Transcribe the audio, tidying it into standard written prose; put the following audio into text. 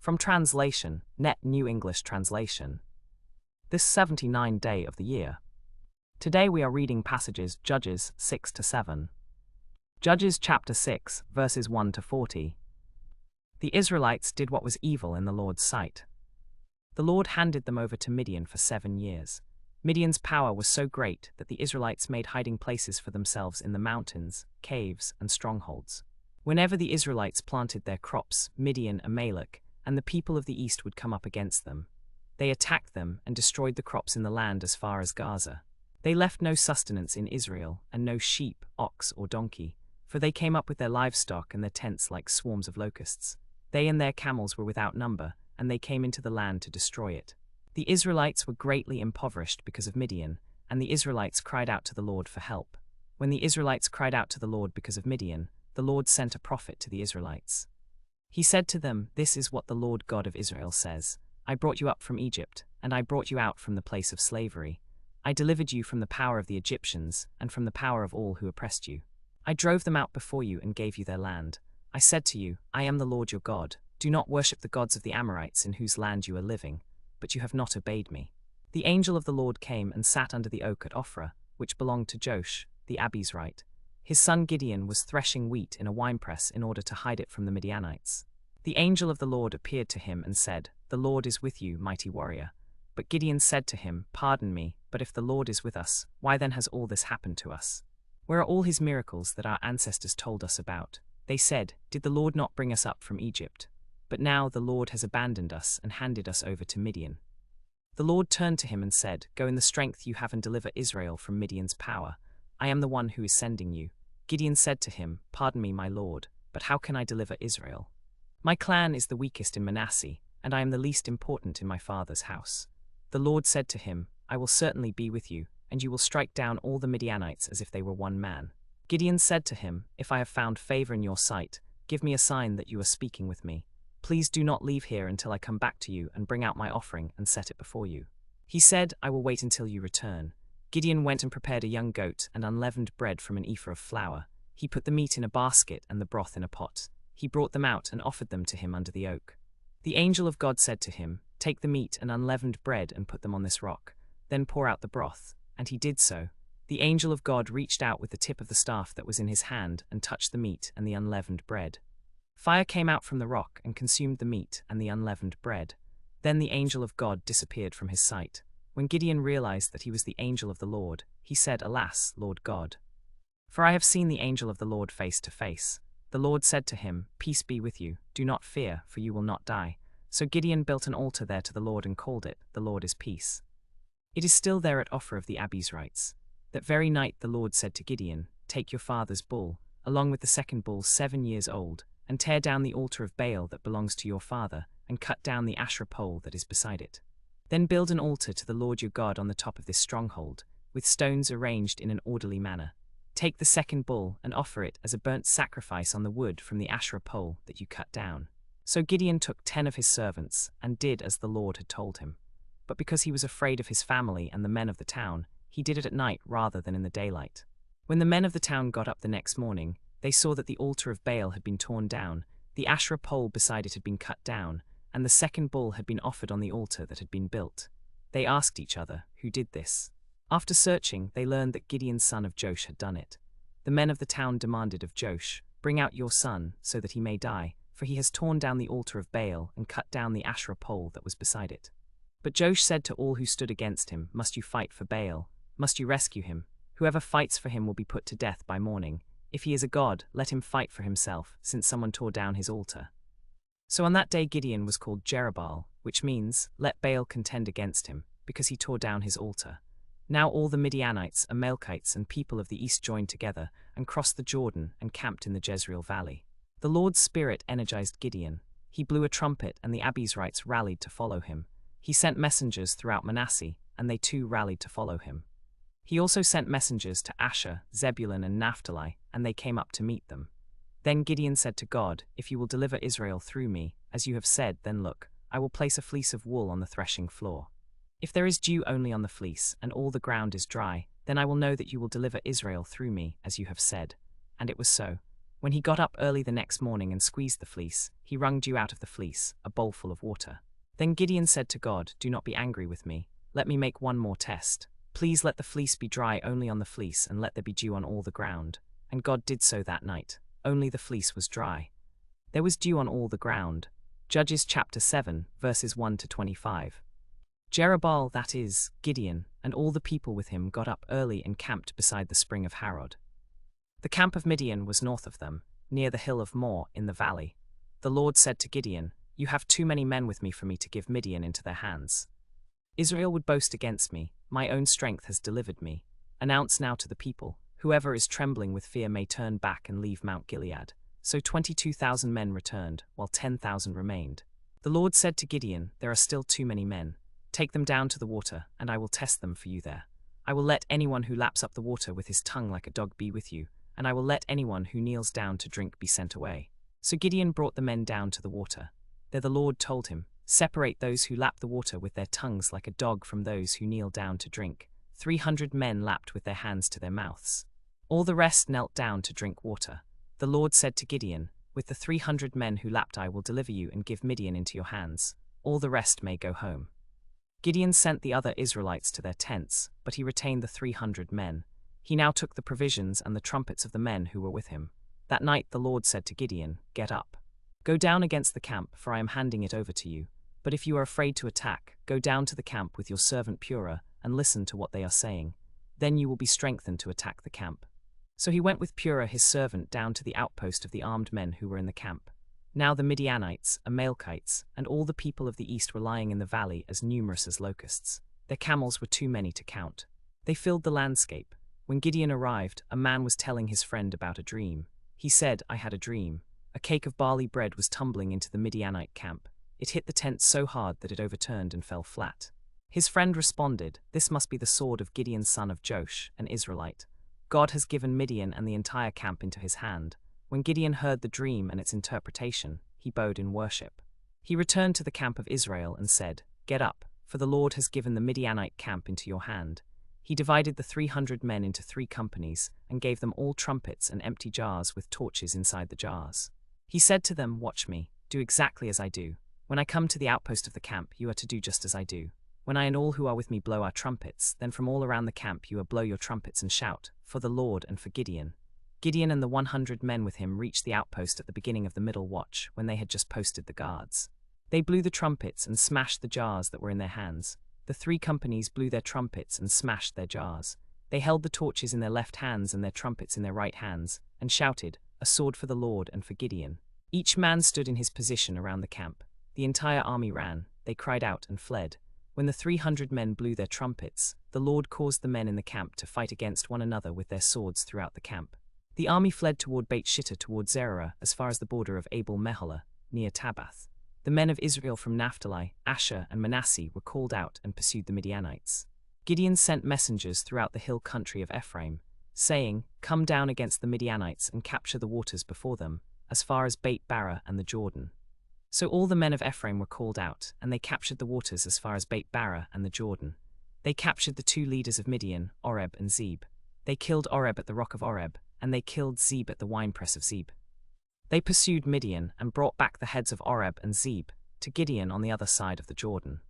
From translation, Net New English Translation. This 79th day of the year. Today we are reading passages Judges 6 to 7. Judges chapter 6, verses 1 to 40. The Israelites did what was evil in the Lord's sight. The Lord handed them over to Midian for 7 years. Midian's power was so great that the Israelites made hiding places for themselves in the mountains, caves, and strongholds. Whenever the Israelites planted their crops, Midian, Amalek, and the people of the east would come up against them. They attacked them and destroyed the crops in the land as far as Gaza. They left no sustenance in Israel, and no sheep, ox, or donkey, for they came up with their livestock and their tents like swarms of locusts. They and their camels were without number, and they came into the land to destroy it. The Israelites were greatly impoverished because of Midian, and the Israelites cried out to the Lord for help. When the Israelites cried out to the Lord because of Midian, the Lord sent a prophet to the Israelites. He said to them, "This is what the Lord God of Israel says. I brought you up from Egypt, and I brought you out from the place of slavery. I delivered you from the power of the Egyptians, and from the power of all who oppressed you. I drove them out before you and gave you their land. I said to you, I am the Lord your God. Do not worship the gods of the Amorites in whose land you are living, but you have not obeyed me." The angel of the Lord came and sat under the oak at Ophrah, which belonged to Joash, the Abizrite. His son Gideon was threshing wheat in a winepress in order to hide it from the Midianites. The angel of the Lord appeared to him and said, "The Lord is with you, mighty warrior." But Gideon said to him, "Pardon me, but if the Lord is with us, why then has all this happened to us? Where are all his miracles that our ancestors told us about? They said, 'Did the Lord not bring us up from Egypt?' But now the Lord has abandoned us and handed us over to Midian." The Lord turned to him and said, "Go in the strength you have and deliver Israel from Midian's power. I am the one who is sending you." Gideon said to him, "Pardon me, my Lord, but how can I deliver Israel? My clan is the weakest in Manasseh, and I am the least important in my father's house." The Lord said to him, "I will certainly be with you, and you will strike down all the Midianites as if they were one man." Gideon said to him, "If I have found favor in your sight, give me a sign that you are speaking with me. Please do not leave here until I come back to you and bring out my offering and set it before you." He said, "I will wait until you return." Gideon went and prepared a young goat and unleavened bread from an ephah of flour. He put the meat in a basket and the broth in a pot. He brought them out and offered them to him under the oak. The angel of God said to him, "Take the meat and unleavened bread and put them on this rock. Then pour out the broth." And he did so. The angel of God reached out with the tip of the staff that was in his hand and touched the meat and the unleavened bread. Fire came out from the rock and consumed the meat and the unleavened bread. Then the angel of God disappeared from his sight. When Gideon realized that he was the angel of the Lord, he said, "Alas, Lord God! For I have seen the angel of the Lord face to face." The Lord said to him, "Peace be with you, do not fear, for you will not die." So Gideon built an altar there to the Lord and called it, "The Lord is Peace." It is still there at Ophrah of the Abizrites. That very night the Lord said to Gideon, "Take your father's bull, along with the second bull 7 years old, and tear down the altar of Baal that belongs to your father, and cut down the Asherah pole that is beside it. Then build an altar to the Lord your God on the top of this stronghold, with stones arranged in an orderly manner. Take the second bull and offer it as a burnt sacrifice on the wood from the Asherah pole that you cut down." So Gideon took 10 of his servants and did as the Lord had told him. But because he was afraid of his family and the men of the town, he did it at night rather than in the daylight. When the men of the town got up the next morning, they saw that the altar of Baal had been torn down, the Asherah pole beside it had been cut down, and the second bull had been offered on the altar that had been built. They asked each other, "Who did this?" After searching, they learned that Gideon's son of Joash had done it. The men of the town demanded of Joash, "Bring out your son, so that he may die, for he has torn down the altar of Baal and cut down the Asherah pole that was beside it." But Joash said to all who stood against him, "Must you fight for Baal? Must you rescue him? Whoever fights for him will be put to death by morning. If he is a god, let him fight for himself, since someone tore down his altar." So on that day Gideon was called Jerubbaal, which means, "Let Baal contend against him," because he tore down his altar. Now all the Midianites, Amalekites, and people of the east joined together and crossed the Jordan and camped in the Jezreel valley. The Lord's Spirit energized Gideon. He blew a trumpet and the Abizrites rallied to follow him. He sent messengers throughout Manasseh, and they too rallied to follow him. He also sent messengers to Asher, Zebulun, and Naphtali, and they came up to meet them. Then Gideon said to God, "If you will deliver Israel through me, as you have said, then look, I will place a fleece of wool on the threshing floor. If there is dew only on the fleece, and all the ground is dry, then I will know that you will deliver Israel through me, as you have said." And it was so. When he got up early the next morning and squeezed the fleece, he wrung dew out of the fleece, a bowl full of water. Then Gideon said to God, "Do not be angry with me. Let me make one more test. Please let the fleece be dry only on the fleece, and let there be dew on all the ground." And God did so that night. Only the fleece was dry. There was dew on all the ground. Judges chapter 7, verses 1 to 25. Jerubbaal, that is, Gideon, and all the people with him got up early and camped beside the spring of Harod. The camp of Midian was north of them, near the hill of Moor in the valley. The Lord said to Gideon, "You have too many men with me for me to give Midian into their hands. Israel would boast against me, my own strength has delivered me. Announce now to the people, whoever is trembling with fear may turn back and leave Mount Gilead." So 22,000 men returned, while 10,000 remained. The Lord said to Gideon, "There are still too many men. Take them down to the water, and I will test them for you there. I will let anyone who laps up the water with his tongue like a dog be with you, and I will let anyone who kneels down to drink be sent away." So Gideon brought the men down to the water. There the Lord told him, "Separate those who lap the water with their tongues like a dog from those who kneel down to drink." 300 men lapped with their hands to their mouths. All the rest knelt down to drink water. The Lord said to Gideon, "With the 300 men who lapped I will deliver you and give Midian into your hands. All the rest may go home." Gideon sent the other Israelites to their tents, but he retained the 300 men. He now took the provisions and the trumpets of the men who were with him. That night the Lord said to Gideon, "Get up. Go down against the camp, for I am handing it over to you. But if you are afraid to attack, go down to the camp with your servant Purah, and listen to what they are saying. Then you will be strengthened to attack the camp." So he went with Purah his servant down to the outpost of the armed men who were in the camp. Now the Midianites, Amalekites, and all the people of the east were lying in the valley as numerous as locusts. Their camels were too many to count. They filled the landscape. When Gideon arrived, a man was telling his friend about a dream. He said, "I had a dream. A cake of barley bread was tumbling into the Midianite camp. It hit the tent so hard that it overturned and fell flat." His friend responded, "This must be the sword of Gideon son of Joash, an Israelite. God has given Midian and the entire camp into his hand." When Gideon heard the dream and its interpretation, he bowed in worship. He returned to the camp of Israel and said, "Get up, for the Lord has given the Midianite camp into your hand." He divided the 300 men into 3 companies and gave them all trumpets and empty jars with torches inside the jars. He said to them, "Watch me, do exactly as I do. When I come to the outpost of the camp, you are to do just as I do. When I and all who are with me blow our trumpets, then from all around the camp you are blow your trumpets and shout, 'For the Lord and for Gideon.'" Gideon and the 100 men with him reached the outpost at the beginning of the middle watch, when they had just posted the guards. They blew the trumpets and smashed the jars that were in their hands. The 3 companies blew their trumpets and smashed their jars. They held the torches in their left hands and their trumpets in their right hands, and shouted, "A sword for the Lord and for Gideon." Each man stood in his position around the camp. The entire army ran, they cried out and fled. When the 300 men blew their trumpets, the Lord caused the men in the camp to fight against one another with their swords throughout the camp. The army fled toward Beit Shittah toward Zerah as far as the border of Abel-Meholah, near Tabbath. The men of Israel from Naphtali, Asher, and Manasseh were called out and pursued the Midianites. Gideon sent messengers throughout the hill country of Ephraim, saying, "Come down against the Midianites and capture the waters before them, as far as Beit-Barah and the Jordan." So all the men of Ephraim were called out, and they captured the waters as far as Beit-Barah and the Jordan. They captured the 2 leaders of Midian, Oreb and Zeb. They killed Oreb at the rock of Oreb, and they killed Zeb at the winepress of Zeb. They pursued Midian and brought back the heads of Oreb and Zeb to Gideon on the other side of the Jordan.